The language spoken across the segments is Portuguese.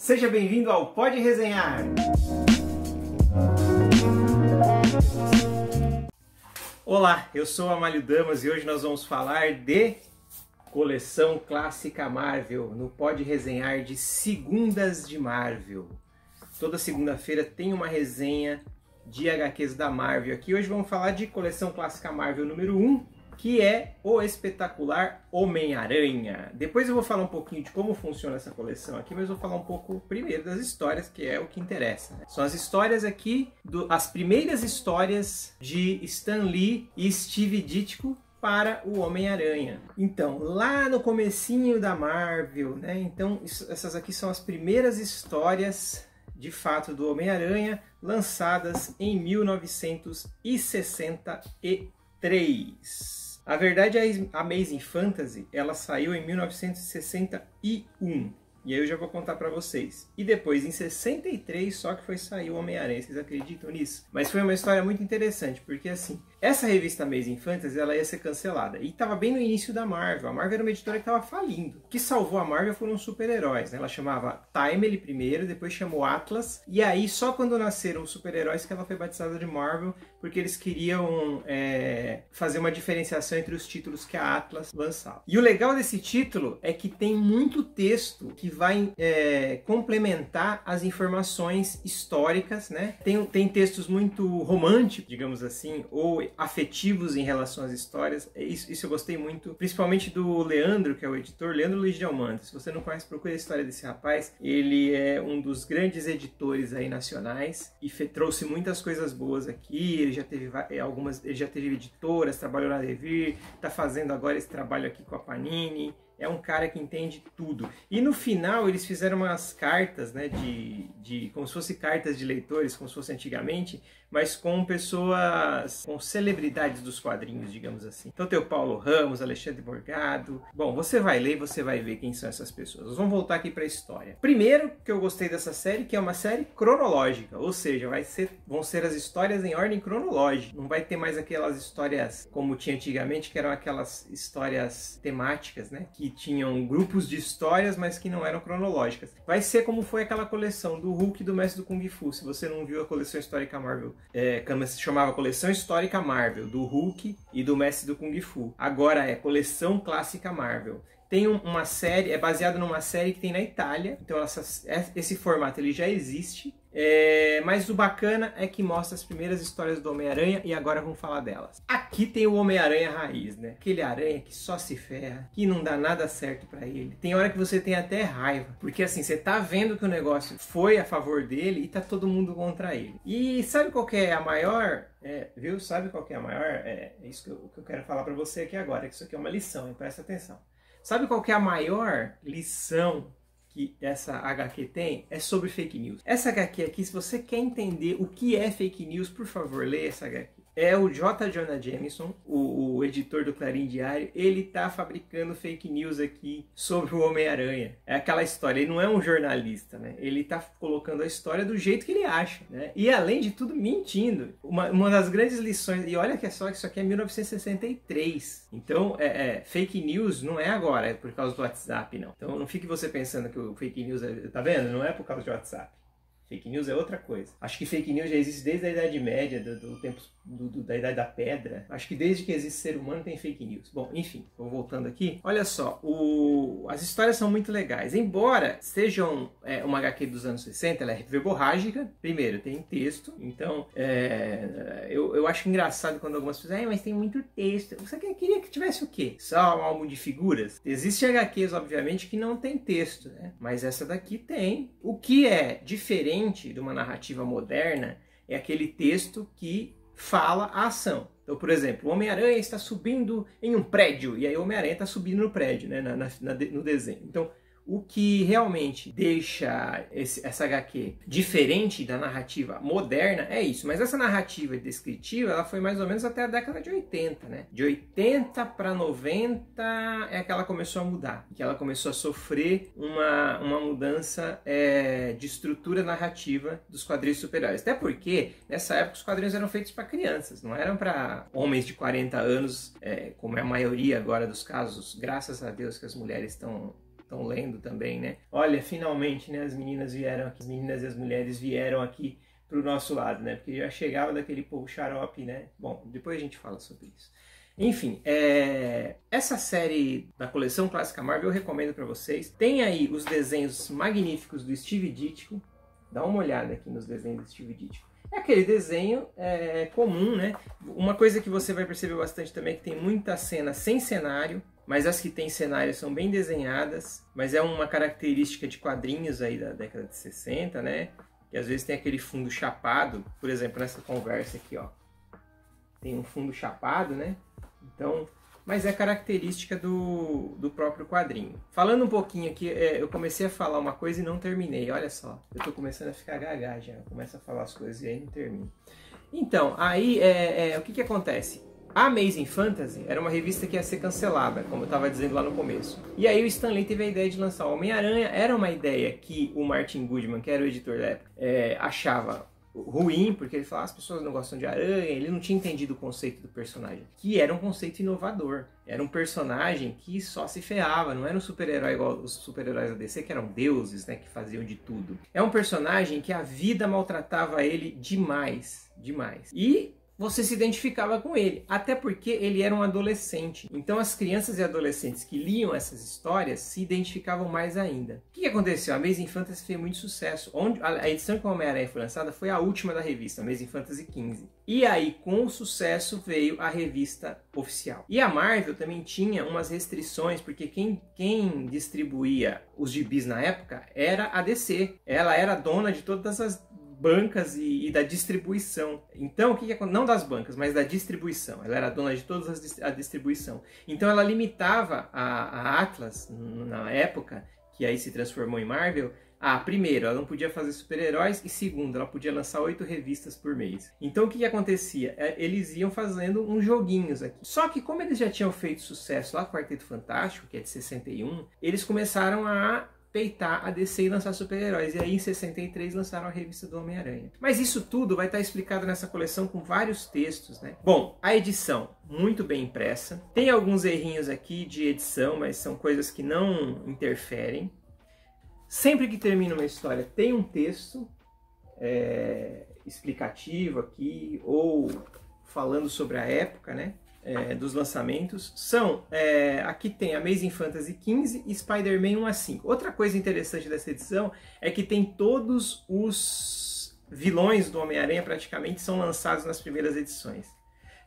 Seja bem-vindo ao Pode Resenhar! Olá, eu sou Amálio Damas e hoje nós vamos falar de coleção clássica Marvel, no Pode Resenhar de Segundas de Marvel. Toda segunda-feira tem uma resenha de HQs da Marvel aqui. Hoje vamos falar de coleção clássica Marvel número 1, que é o espetacular Homem-Aranha. Depois eu vou falar um pouquinho de como funciona essa coleção aqui, mas vou falar um pouco primeiro das histórias, que é o que interessa, né? São as histórias aqui, as primeiras histórias de Stan Lee e Steve Ditko para o Homem-Aranha. Então, lá no comecinho da Marvel, né? Então, essas aqui são as primeiras histórias de fato do Homem-Aranha, lançadas em 1963. A verdade é a Amazing Fantasy, ela saiu em 1961. E aí eu já vou contar pra vocês. E depois, em 63, só que sair o Homem-Aranha. Vocês acreditam nisso? Mas foi uma história muito interessante, porque assim, essa revista Amazing Fantasy, ela ia ser cancelada. E tava bem no início da Marvel. A Marvel era uma editora que tava falindo. O que salvou a Marvel foram os super-heróis, né? Ela chamava Timely primeiro, depois chamou Atlas. E aí, só quando nasceram os super-heróis que ela foi batizada de Marvel, porque eles queriam fazer uma diferenciação entre os títulos que a Atlas lançava. E o legal desse título é que tem muito texto que vai complementar as informações históricas, né? Tem textos muito românticos, digamos assim, ou afetivos em relação às histórias. Isso eu gostei muito, principalmente do Leandro, que é o editor, Leandro Luiz de Almada. Se você não conhece, procure a história desse rapaz. Ele é um dos grandes editores aí nacionais e trouxe muitas coisas boas aqui. Ele já teve ele já teve editoras, trabalhou na Devir, tá fazendo agora esse trabalho aqui com a Panini. É um cara que entende tudo. E no final eles fizeram umas cartas, né, como se fossem cartas de leitores, como se fosse antigamente, mas com pessoas, com celebridades dos quadrinhos, digamos assim. Então tem o Paulo Ramos, Alexandre Morgado. Bom, você vai ler e você vai ver quem são essas pessoas. Nós vamos voltar aqui para a história. Primeiro que eu gostei dessa série, que é uma série cronológica, ou seja, vão ser as histórias em ordem cronológica. Não vai ter mais aquelas histórias como tinha antigamente, que eram aquelas histórias temáticas, né, que tinham grupos de histórias, mas que não eram cronológicas. Vai ser como foi aquela coleção do Hulk e do Mestre do Kung Fu. Se você não viu a coleção histórica Marvel, que se chamava Coleção Histórica Marvel, do Hulk e do Mestre do Kung Fu. Agora é Coleção Clássica Marvel. Tem uma série, é baseado numa série que tem na Itália, então esse formato ele já existe. Mas o bacana é que mostra as primeiras histórias do Homem-Aranha e agora vamos falar delas. Aqui tem o Homem-Aranha raiz, né? Aquele aranha que só se ferra, que não dá nada certo pra ele. Tem hora que você tem até raiva, porque assim, você tá vendo que o negócio foi a favor dele e tá todo mundo contra ele. E sabe qual que é a maior... viu? Sabe qual que é a maior... É isso que eu quero falar pra você aqui agora, que isso aqui é uma lição, hein? Presta atenção. Sabe qual que é a maior lição que essa HQ tem? É sobre fake news. Essa HQ aqui, se você quer entender o que é fake news, por favor, leia essa HQ. É o J. Jonah Jameson, o editor do Clarim Diário, ele tá fabricando fake news aqui sobre o Homem-Aranha. É aquela história, ele não é um jornalista, né? Ele tá colocando a história do jeito que ele acha, né? E além de tudo, mentindo. Uma das grandes lições, e olha que é só que isso aqui é 1963. Então, fake news não é agora, é por causa do WhatsApp, não. Então não fique você pensando que o fake news tá vendo? Não é por causa do WhatsApp. Fake news é outra coisa. Acho que fake news já existe desde a Idade Média, do tempo da Idade da Pedra. Acho que desde que existe ser humano tem fake news. Bom, enfim, vou voltando aqui. Olha só, as histórias são muito legais. Embora sejam uma HQ dos anos 60, ela é verborrágica. Primeiro, tem texto. Então, eu acho engraçado quando algumas pessoas mas tem muito texto. Você queria que tivesse o quê? Só um álbum de figuras? Existem HQs, obviamente, que não tem texto, né? Mas essa daqui tem. O que é diferente de uma narrativa moderna é aquele texto que fala a ação. Então, por exemplo, o Homem-Aranha está subindo em um prédio, e aí o Homem-Aranha está subindo no prédio, né, no desenho. Então, o que realmente deixa essa HQ diferente da narrativa moderna é isso. Mas essa narrativa descritiva, ela foi mais ou menos até a década de 80, né? De 80 para 90 é que ela começou a mudar. Que ela começou a sofrer uma mudança de estrutura narrativa dos quadrinhos super-heróis. Até porque, nessa época, os quadrinhos eram feitos para crianças. Não eram para homens de 40 anos, como é a maioria agora dos casos. Graças a Deus que as mulheres estão estão lendo também, né? Olha, finalmente, né, as meninas vieram aqui, as meninas e as mulheres vieram aqui pro nosso lado, né? Porque já chegava daquele povo xarope, né? Bom, depois a gente fala sobre isso. Enfim, essa série da coleção Clássica Marvel eu recomendo para vocês. Tem aí os desenhos magníficos do Steve Ditko. Dá uma olhada aqui nos desenhos do Steve Ditko. É aquele desenho comum, né? Uma coisa que você vai perceber bastante também é que tem muita cena sem cenário, mas as que tem cenário são bem desenhadas, mas é uma característica de quadrinhos aí da década de 60, né? E às vezes tem aquele fundo chapado, por exemplo, nessa conversa aqui, ó. Tem um fundo chapado, né? Então, mas é característica do próprio quadrinho. Falando um pouquinho aqui, eu comecei a falar uma coisa e não terminei, olha só. Eu tô começando a ficar gaga já, eu começo a falar as coisas e aí não termino. Então, aí, o que acontece? A Amazing Fantasy era uma revista que ia ser cancelada, como eu estava dizendo lá no começo. E aí o Stan Lee teve a ideia de lançar o Homem-Aranha. Era uma ideia que o Martin Goodman, que era o editor da época, achava ruim, porque ele falava as pessoas não gostam de aranha, ele não tinha entendido o conceito do personagem, que era um conceito inovador. Era um personagem que só se ferrava, não era um super-herói igual os super-heróis da DC, que eram deuses, né, que faziam de tudo. É um personagem que a vida maltratava ele demais, demais. E você se identificava com ele, até porque ele era um adolescente. Então as crianças e adolescentes que liam essas histórias se identificavam mais ainda. O que aconteceu? A Amazing Fantasy fez muito sucesso. A edição que o Homem-Aranha foi lançada foi a última da revista, Amazing Fantasy 15. E aí, com o sucesso, veio a revista oficial. E a Marvel também tinha umas restrições, porque quem distribuía os gibis na época era a DC. Ela era dona de todas as bancas e da distribuição. Então, não das bancas, mas da distribuição. Ela era dona de toda a distribuição. Então, ela limitava a Atlas, na época, que aí se transformou em Marvel, primeiro, ela não podia fazer super-heróis, e segundo, ela podia lançar 8 revistas por mês. Então, o que acontecia? Eles iam fazendo uns joguinhos aqui. Só que, como eles já tinham feito sucesso lá com o Quarteto Fantástico, que é de 61, eles começaram a peitar a DC e lançar super-heróis. E aí, em 63, lançaram a revista do Homem-Aranha. Mas isso tudo vai estar explicado nessa coleção com vários textos, né? Bom, a edição, muito bem impressa. Tem alguns errinhos aqui de edição, mas são coisas que não interferem. Sempre que termina uma história, tem um texto explicativo aqui, ou falando sobre a época, né? Dos lançamentos. Aqui tem Amazing Fantasy 15 e Spider-Man 1 a 5. Outra coisa interessante dessa edição é que tem todos os vilões do Homem-Aranha praticamente são lançados nas primeiras edições.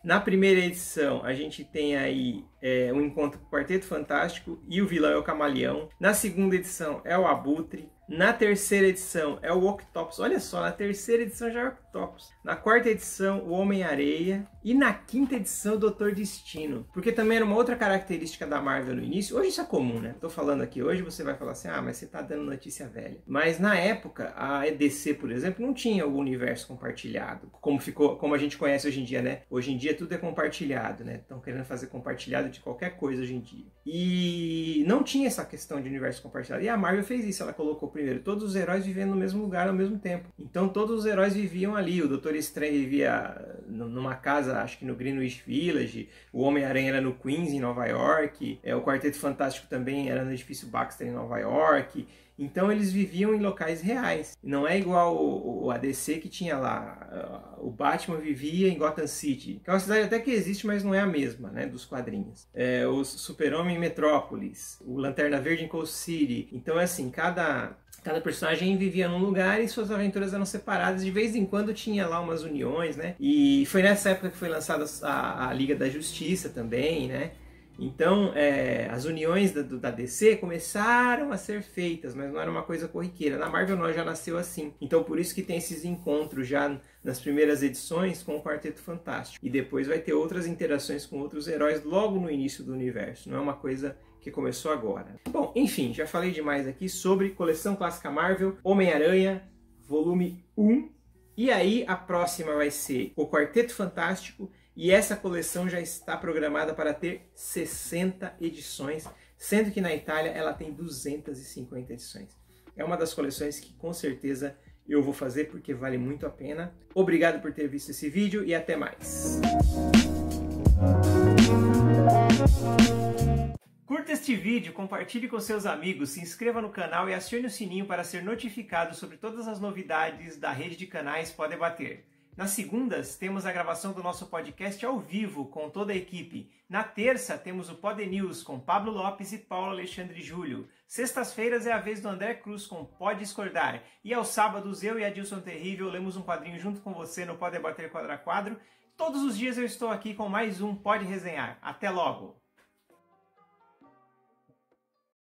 Na primeira edição a gente tem aí um encontro com o Quarteto Fantástico e o vilão é o Camaleão. Na segunda edição é o Abutre. Na terceira edição é o Octopus. Olha só, na terceira edição já é o Octopus. Na quarta edição, o Homem-Areia. E na quinta edição, o Doutor Destino. Porque também era uma outra característica da Marvel no início. Hoje isso é comum, né? Tô falando aqui hoje, você vai falar assim, mas você tá dando notícia velha. Mas na época, a EDC, por exemplo, não tinha o universo compartilhado. Como a gente conhece hoje em dia, né? Hoje em dia tudo é compartilhado, né? Estão querendo fazer compartilhado de qualquer coisa hoje em dia. E não tinha essa questão de universo compartilhado. E a Marvel fez isso, ela colocou primeiro todos os heróis vivendo no mesmo lugar ao mesmo tempo. Então todos os heróis viviam ali. O Doutor Estranho vivia numa casa, acho que no Greenwich Village. O Homem-Aranha era no Queens, em Nova York. O Quarteto Fantástico também era no edifício Baxter, em Nova York. Então eles viviam em locais reais. Não é igual o ADC que tinha lá. O Batman vivia em Gotham City, que é uma cidade até que existe, mas não é a mesma, né, dos quadrinhos. O Super-Homem em Metrópolis, o Lanterna Verde em Coast City. Então é assim, cada personagem vivia num lugar e suas aventuras eram separadas. De vez em quando tinha lá umas uniões, né? E foi nessa época que foi lançada a Liga da Justiça também, né? Então, as uniões da DC começaram a ser feitas, mas não era uma coisa corriqueira. Na Marvel já nasceu assim. Então, por isso que tem esses encontros já nas primeiras edições com o Quarteto Fantástico. E depois vai ter outras interações com outros heróis logo no início do universo. Não é uma coisa que começou agora. Bom, enfim, já falei demais aqui sobre Coleção Clássica Marvel, Homem-Aranha, volume 1. E aí, a próxima vai ser o Quarteto Fantástico. E essa coleção já está programada para ter 60 edições, sendo que na Itália ela tem 250 edições. É uma das coleções que com certeza eu vou fazer porque vale muito a pena. Obrigado por ter visto esse vídeo e até mais. Curta Curta este vídeo, compartilhe com seus amigos, se inscreva no canal e acione o sininho para ser notificado sobre todas as novidades da rede de canais Pode Debater. Nas segundas, temos a gravação do nosso podcast ao vivo com toda a equipe. Na terça, temos o Pod News com Pablo Lopes e Paulo Alexandre Júlio. Sextas-feiras é a vez do André Cruz com Pode Discordar. E aos sábados, eu e Adilson Terrível lemos um quadrinho junto com você no Pode Debater Quadro a Quadro. Todos os dias eu estou aqui com mais um Pode Resenhar. Até logo!